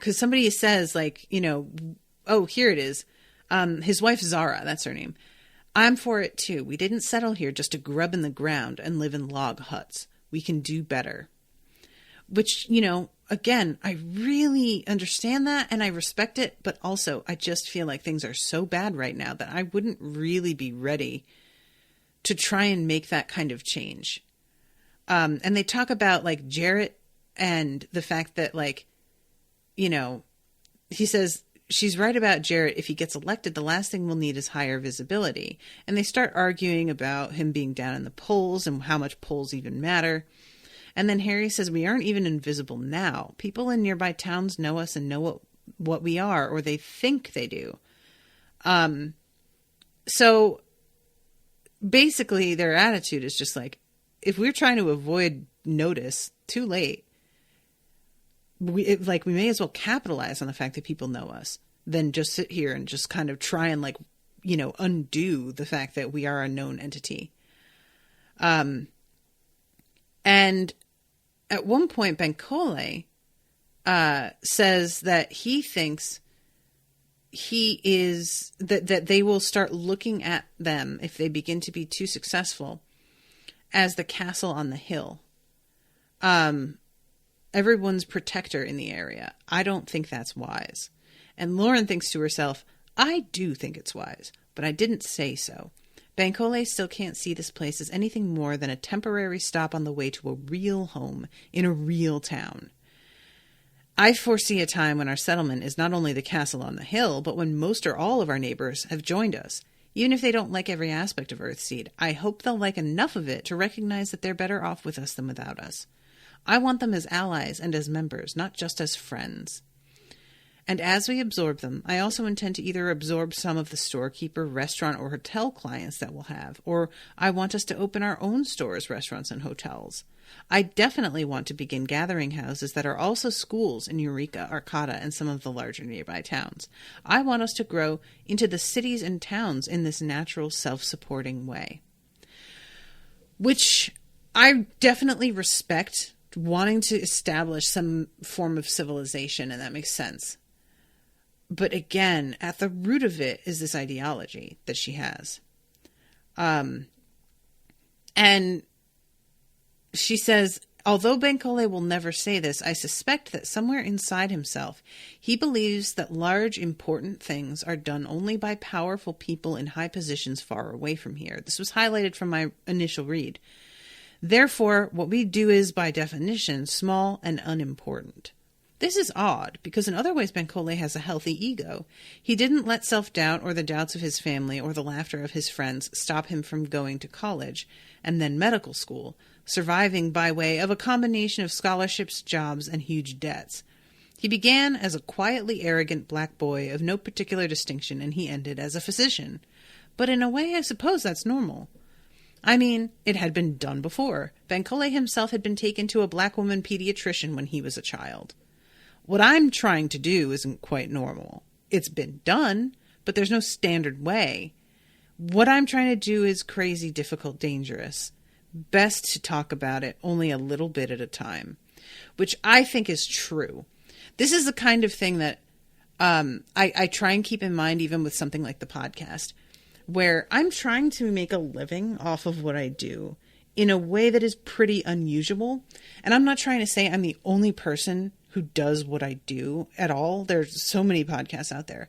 cause somebody says like, you know, oh, here it is. His wife, Zara, that's her name. I'm for it too. We didn't settle here just to grub in the ground and live in log huts. We can do better. Which, you know, again, I really understand that and I respect it, but also I just feel like things are so bad right now that I wouldn't really be ready to try and make that kind of change. And they talk about like Jarrett and the fact that like, you know, he says she's right about Jarrett. If he gets elected, the last thing we'll need is higher visibility. And they start arguing about him being down in the polls and how much polls even matter. And then Harry says, we aren't even invisible now. People in nearby towns know us and know what we are, or they think they do. So basically their attitude is just like, if we're trying to avoid notice, too late. We may as well capitalize on the fact that people know us than just sit here and just kind of try and like, you know, undo the fact that we are a known entity. And at one point, Bankole says that he thinks that they will start looking at them if they begin to be too successful as the castle on the hill. Everyone's protector in the area. I don't think that's wise. And Lauren thinks to herself, I do think it's wise, but I didn't say so. Bankole still can't see this place as anything more than a temporary stop on the way to a real home in a real town. I foresee a time when our settlement is not only the castle on the hill, but when most or all of our neighbors have joined us. Even if they don't like every aspect of Earthseed, I hope they'll like enough of it to recognize that they're better off with us than without us. I want them as allies and as members, not just as friends. And as we absorb them, I also intend to either absorb some of the storekeeper, restaurant, or hotel clients that we'll have, or I want us to open our own stores, restaurants, and hotels. I definitely want to begin gathering houses that are also schools in Eureka, Arcata, and some of the larger nearby towns. I want us to grow into the cities and towns in this natural, self-supporting way. Which I definitely respect, wanting to establish some form of civilization, and that makes sense. But again, at the root of it is this ideology that she has. And she says, although Bankole will never say this, I suspect that somewhere inside himself, he believes that large, important things are done only by powerful people in high positions far away from here. This was highlighted from my initial read. Therefore, what we do is, by definition, small and unimportant. This is odd, because in other ways Bankole has a healthy ego. He didn't let self-doubt or the doubts of his family or the laughter of his friends stop him from going to college and then medical school, surviving by way of a combination of scholarships, jobs, and huge debts. He began as a quietly arrogant black boy of no particular distinction, and he ended as a physician. But in a way, I suppose that's normal. I mean, it had been done before. Bankole himself had been taken to a black woman pediatrician when he was a child. What I'm trying to do isn't quite normal. It's been done, but there's no standard way. What I'm trying to do is crazy, difficult, dangerous. Best to talk about it only a little bit at a time, which I think is true. This is the kind of thing that I try and keep in mind even with something like the podcast, where I'm trying to make a living off of what I do in a way that is pretty unusual. And I'm not trying to say I'm the only person who does what I do at all. There's so many podcasts out there.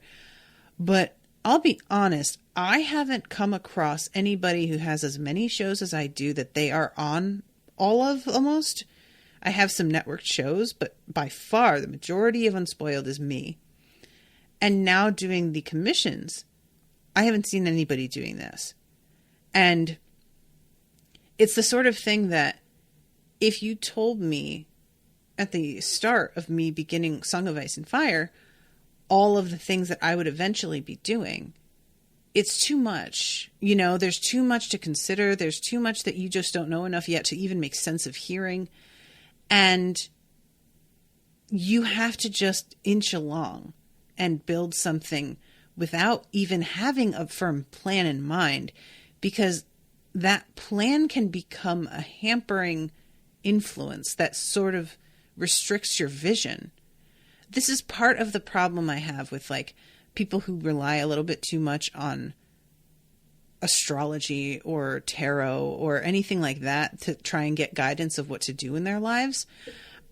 But I'll be honest, I haven't come across anybody who has as many shows as I do that they are on all of almost. I have some networked shows, but by far the majority of Unspoiled is me. And now doing the commissions, I haven't seen anybody doing this. And it's the sort of thing that if you told me at the start of me beginning Song of Ice and Fire, all of the things that I would eventually be doing, it's too much. You know, there's too much to consider. There's too much that you just don't know enough yet to even make sense of hearing. And you have to just inch along and build something without even having a firm plan in mind, because that plan can become a hampering influence that sort of restricts your vision. This is part of the problem I have with like people who rely a little bit too much on astrology or tarot or anything like that to try and get guidance of what to do in their lives.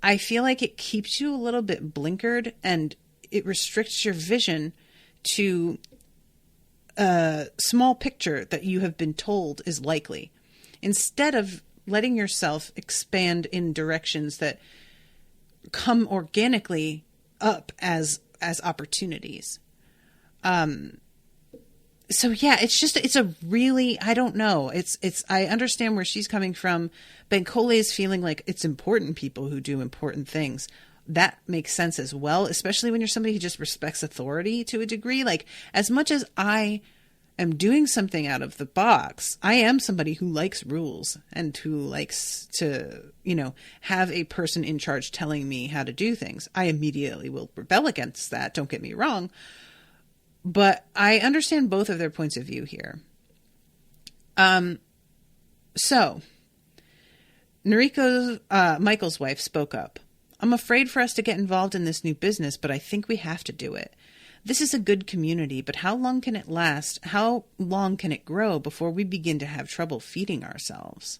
I feel like it keeps you a little bit blinkered and it restricts your vision to a small picture that you have been told is likely, instead of letting yourself expand in directions that come organically up as opportunities. So yeah, it's a really, I don't know. I understand where she's coming from. Bankole is feeling like it's important people who do important things. That makes sense as well, especially when you're somebody who just respects authority to a degree. Like, as much as I am doing something out of the box, I am somebody who likes rules and who likes to, have a person in charge telling me how to do things. I immediately will rebel against that. Don't get me wrong. But I understand both of their points of view here. So Michael's wife spoke up. I'm afraid for us to get involved in this new business, but I think we have to do it. This is a good community, but how long can it last? How long can it grow before we begin to have trouble feeding ourselves?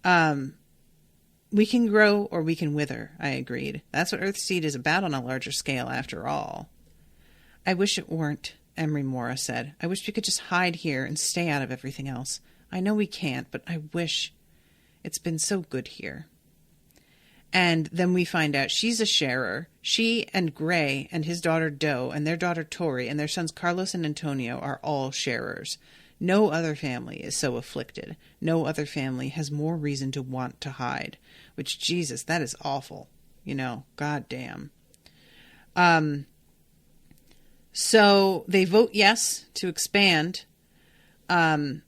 We can grow or we can wither, I agreed. That's what Earthseed is about on a larger scale, after all. I wish it weren't, Emery Mora said. I wish we could just hide here and stay out of everything else. I know we can't, but I wish. It's been so good here. And then we find out she's a sharer. She and Gray and his daughter Doe and their daughter Tori and their sons Carlos and Antonio are all sharers. No other family is so afflicted. No other family has more reason to want to hide. Which, Jesus, that is awful. God damn. So they vote yes to expand. And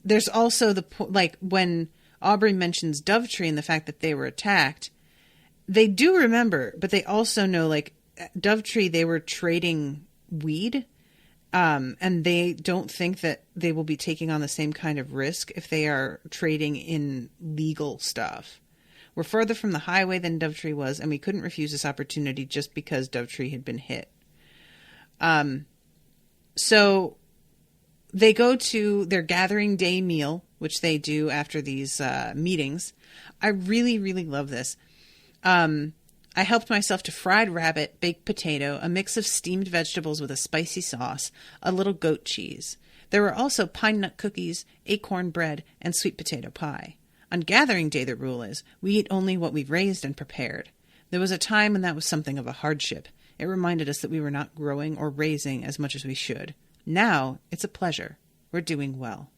there's also when Aubrey mentions Dovetree and the fact that they were attacked, they do remember, but they also know, Dovetree, they were trading weed, and they don't think that they will be taking on the same kind of risk if they are trading in legal stuff. We're further from the highway than Dovetree was, and we couldn't refuse this opportunity just because Dovetree had been hit. So they go to their gathering day meal, which they do after these meetings. I really, really love this. I helped myself to fried rabbit, baked potato, a mix of steamed vegetables with a spicy sauce, a little goat cheese. There were also pine nut cookies, acorn bread, and sweet potato pie. On gathering day, the rule is, we eat only what we've raised and prepared. There was a time when that was something of a hardship. It reminded us that we were not growing or raising as much as we should. Now, it's a pleasure. We're doing well.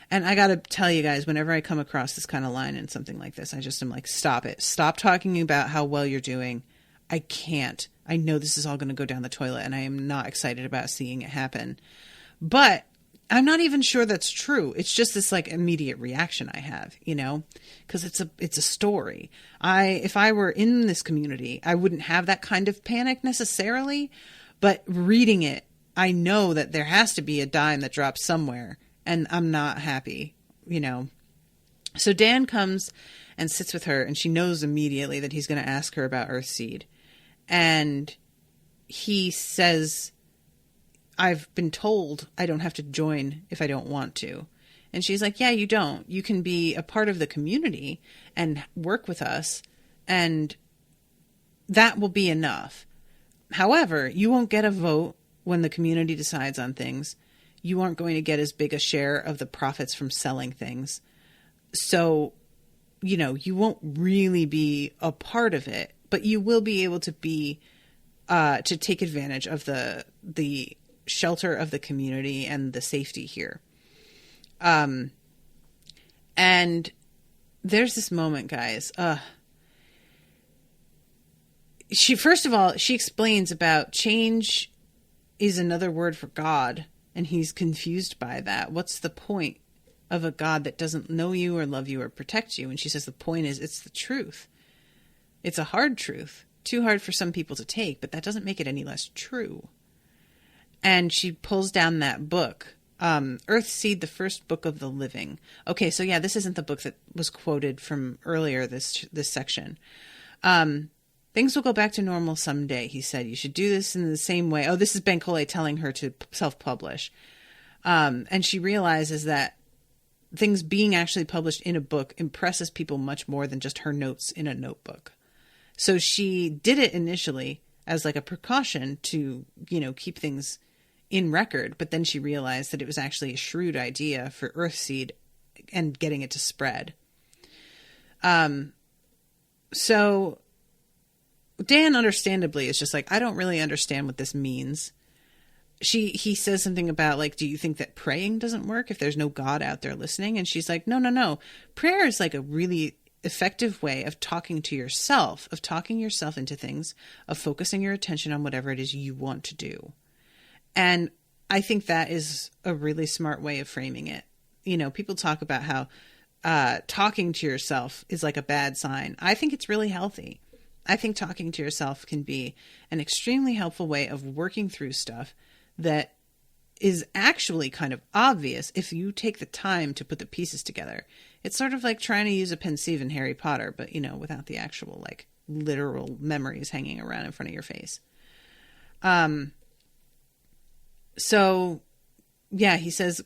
And I gotta tell you guys, whenever I come across this kind of line in something like this, I just am like, stop it. Stop talking about how well you're doing. I can't. I know this is all going to go down the toilet, and I am not excited about seeing it happen. But I'm not even sure that's true. It's just this like immediate reaction I have, you know, because it's a story. If I were in this community, I wouldn't have that kind of panic necessarily, but reading it, I know that there has to be a dime that drops somewhere, and I'm not happy, you know. So Dan comes and sits with her, and she knows immediately that he's going to ask her about Earthseed. And he says, I've been told I don't have to join if I don't want to. And she's like, yeah, you don't. You can be a part of the community and work with us, and that will be enough. However, you won't get a vote when the community decides on things. You aren't going to get as big a share of the profits from selling things. So, you know, you won't really be a part of it, but you will be able to be, to take advantage of the shelter of the community and the safety here. And there's this moment, guys. First of all, she explains about change is another word for God, and he's confused by that. What's the point of a God that doesn't know you or love you or protect you? And she says the point is it's the truth. It's a hard truth. Too hard for some people to take, but that doesn't make it any less true. And she pulls down that book, Earthseed, the First Book of the Living. Okay, so yeah, this isn't the book that was quoted from earlier, this section. Things will go back to normal someday, he said. You should do this in the same way. Oh, this is Bankole telling her to self-publish. And she realizes that things being actually published in a book impresses people much more than just her notes in a notebook. So she did it initially as like a precaution to, you know, keep things in record. But then she realized that it was actually a shrewd idea for Earthseed and getting it to spread. So Dan, understandably, is just like, I don't really understand what this means. He says something about, like, do you think that praying doesn't work if there's no God out there listening? And she's like, no. Prayer is like a really effective way of talking to yourself, of talking yourself into things, of focusing your attention on whatever it is you want to do. And I think that is a really smart way of framing it. You know, people talk about how talking to yourself is like a bad sign. I think it's really healthy. I think talking to yourself can be an extremely helpful way of working through stuff that is actually kind of obvious if you take the time to put the pieces together. It's sort of like trying to use a pensieve in Harry Potter, but, you know, without the actual, like, literal memories hanging around in front of your face. So, yeah, he says,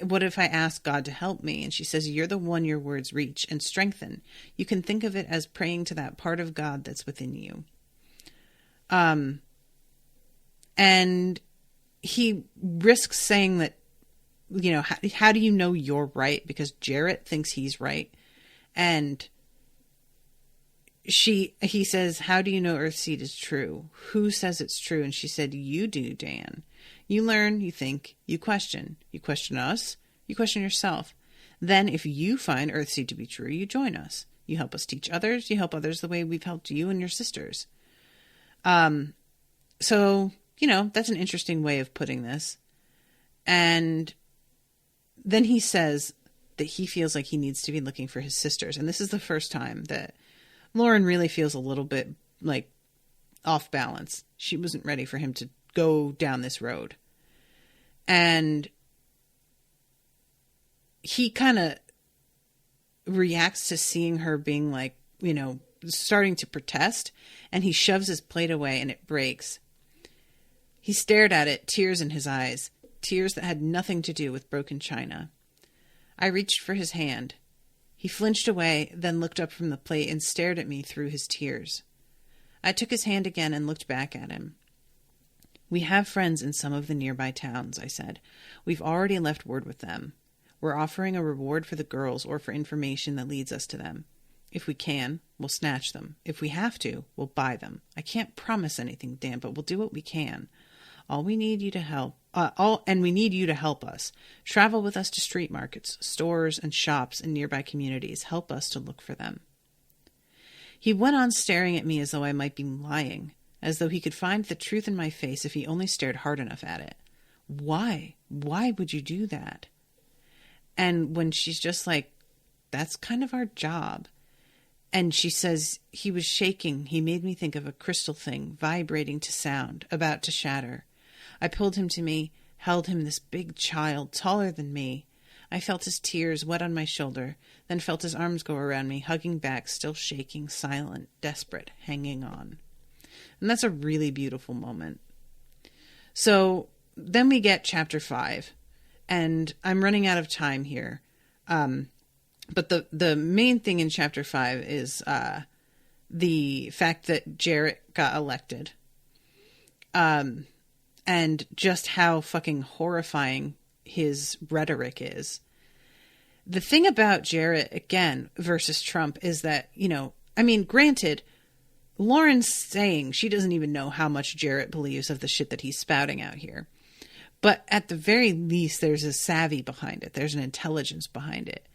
what if I ask God to help me? And she says, you're the one your words reach and strengthen. You can think of it as praying to that part of God that's within you. And he risks saying that, you know, how do you know you're right? Because Jarrett thinks he's right. And he says, how do you know Earthseed is true? Who says it's true? And she said, you do, Dan. You learn, you think, you question. You question us, you question yourself. Then if you find Earthseed to be true, you join us. You help us teach others. You help others the way we've helped you and your sisters. So, you know, that's an interesting way of putting this. And then he says that he feels like he needs to be looking for his sisters. And this is the first time that Lauren really feels a little bit like off balance. She wasn't ready for him to go down this road. And he kind of reacts to seeing her being like, you know, starting to protest, and he shoves his plate away and it breaks. He stared at it, tears in his eyes, tears that had nothing to do with broken china. I reached for his hand. He flinched away, then looked up from the plate and stared at me through his tears. I took his hand again and looked back at him. We have friends in some of the nearby towns, I said. We've already left word with them. We're offering a reward for the girls or for information that leads us to them. If we can, we'll snatch them. If we have to, we'll buy them. I can't promise anything, Dan, but we'll do what we can. We need you to help us. Travel with us to street markets, stores, and shops in nearby communities. Help us to look for them. He went on staring at me as though I might be lying, as though he could find the truth in my face if he only stared hard enough at it. Why? why would you do that? And when she's just like, that's kind of our job. And she says, he was shaking. He made me think of a crystal thing, vibrating to sound, about to shatter. I pulled him to me, held him, this big child, taller than me. I felt his tears wet on my shoulder, then felt his arms go around me, hugging back, still shaking, silent, desperate, hanging on. And that's a really beautiful moment. So then we get chapter 5, and I'm running out of time here. But the main thing in chapter 5 is the fact that Jarrett got elected. And just how fucking horrifying his rhetoric is. The thing about Jarrett, again, versus Trump is that, granted, Lauren's saying she doesn't even know how much Jarrett believes of the shit that he's spouting out here. But at the very least, there's a savvy behind it. There's an intelligence behind it.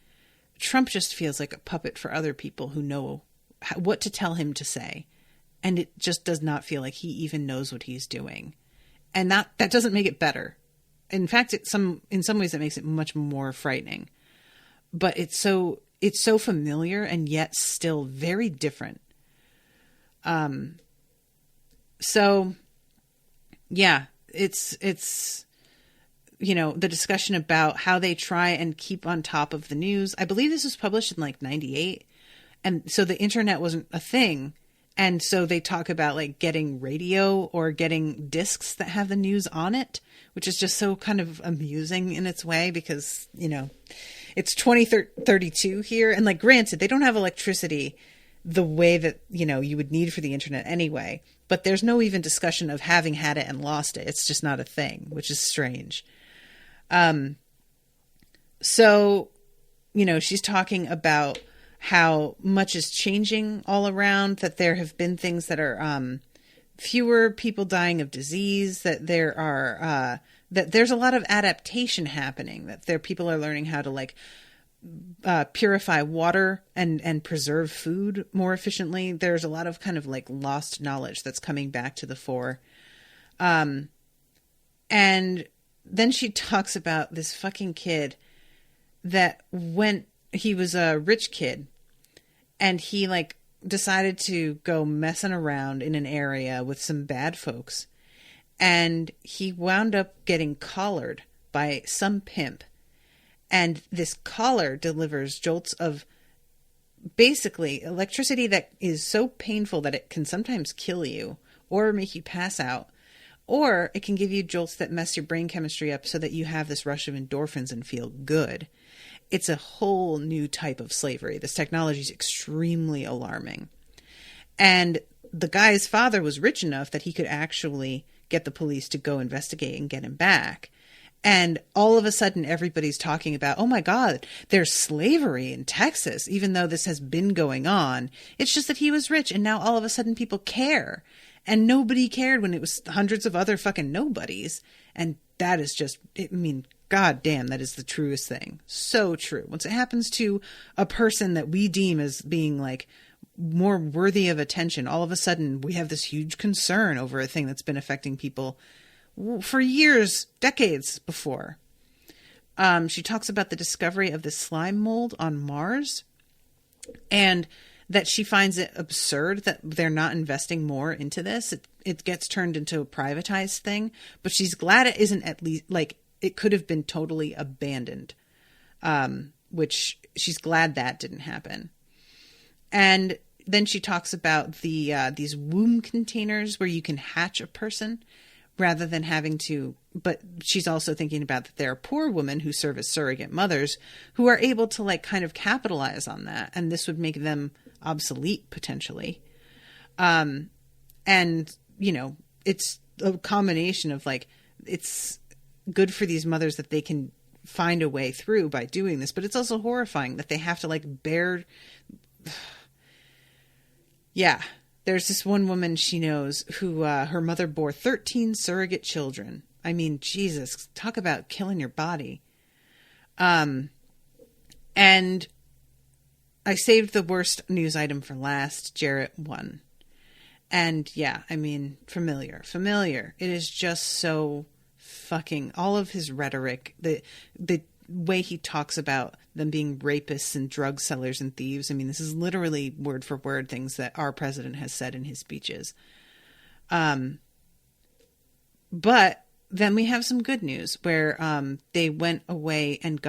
Trump just feels like a puppet for other people who know what to tell him to say. And it just does not feel like he even knows what he's doing. And that doesn't make it better. In fact, in some ways, it makes it much more frightening. But it's so familiar and yet still very different. So yeah, it's the discussion about how they try and keep on top of the news. I believe this was published in like 98. And so the internet wasn't a thing. And so they talk about like getting radio or getting discs that have the news on it, which is just so kind of amusing in its way because, it's 2032 here. And like, granted, they don't have electricity the way that, you would need for the internet anyway. But there's no even discussion of having had it and lost it. It's just not a thing, which is strange. So, she's talking about how much is changing all around, that there have been things that are, fewer people dying of disease, that there are, that there's a lot of adaptation happening, that people are learning how to like, purify water and preserve food more efficiently. There's a lot of kind of like lost knowledge that's coming back to the fore. And then she talks about this fucking kid that he was a rich kid and he like decided to go messing around in an area with some bad folks. And he wound up getting collared by some pimp. And this collar delivers jolts of basically electricity that is so painful that it can sometimes kill you or make you pass out. Or it can give you jolts that mess your brain chemistry up so that you have this rush of endorphins and feel good. It's a whole new type of slavery. This technology is extremely alarming. And the guy's father was rich enough that he could actually get the police to go investigate and get him back. And all of a sudden, everybody's talking about, oh my God, there's slavery in Texas, even though this has been going on. It's just that he was rich. And now all of a sudden people care. And nobody cared when it was hundreds of other fucking nobodies. And that is just, God damn, that is the truest thing. So true. Once it happens to a person that we deem as being like more worthy of attention, all of a sudden we have this huge concern over a thing that's been affecting people for years, decades before. She talks about the discovery of the slime mold on Mars and that she finds it absurd that they're not investing more into this. It gets turned into a privatized thing, but she's glad it isn't, at least like it could have been totally abandoned, which she's glad that didn't happen. And then she talks about these womb containers where you can hatch a person rather than having to, but she's also thinking about that there are poor women who serve as surrogate mothers who are able to like kind of capitalize on that. And this would make them obsolete potentially. And, it's a combination of like, it's good for these mothers that they can find a way through by doing this, but it's also horrifying that they have to like bear. Yeah. There's this one woman she knows who, her mother bore 13 surrogate children. I mean, Jesus, talk about killing your body. And I saved the worst news item for last. Jarrett won. And yeah, familiar. It is just so all of his rhetoric, the way he talks about them being rapists and drug sellers and thieves. I mean, this is literally word for word things that our president has said in his speeches. But then we have some good news where they went away and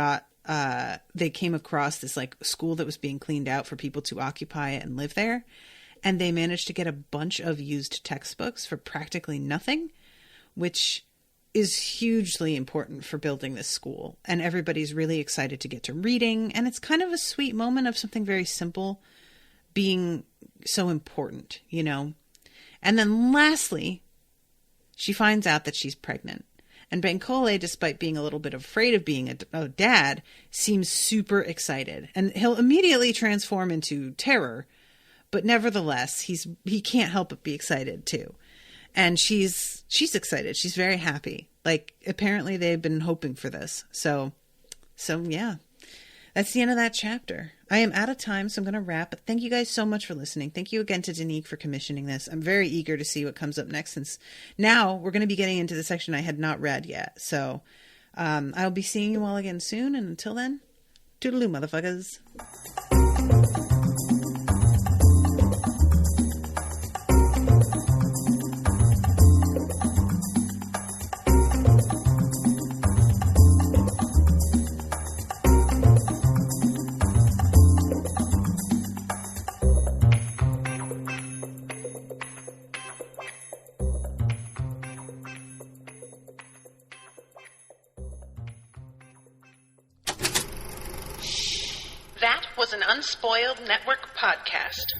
they came across this like school that was being cleaned out for people to occupy it and live there. And they managed to get a bunch of used textbooks for practically nothing, which is hugely important for building this school. And everybody's really excited to get to reading. And it's kind of a sweet moment of something very simple being so important, you know? And then lastly, she finds out that she's pregnant. And Bankole, despite being a little bit afraid of being a dad, seems super excited. And he'll immediately transform into terror. But nevertheless, he can't help but be excited too. And she's excited. She's very happy. Like, apparently they've been hoping for this. So yeah. That's the end of that chapter. I am out of time, so I'm going to wrap. But thank you guys so much for listening. Thank you again to Danique for commissioning this. I'm very eager to see what comes up next, since now we're going to be getting into the section I had not read yet. So I'll be seeing you all again soon. And until then, toodaloo, motherfuckers. That was an Unspoiled Network podcast.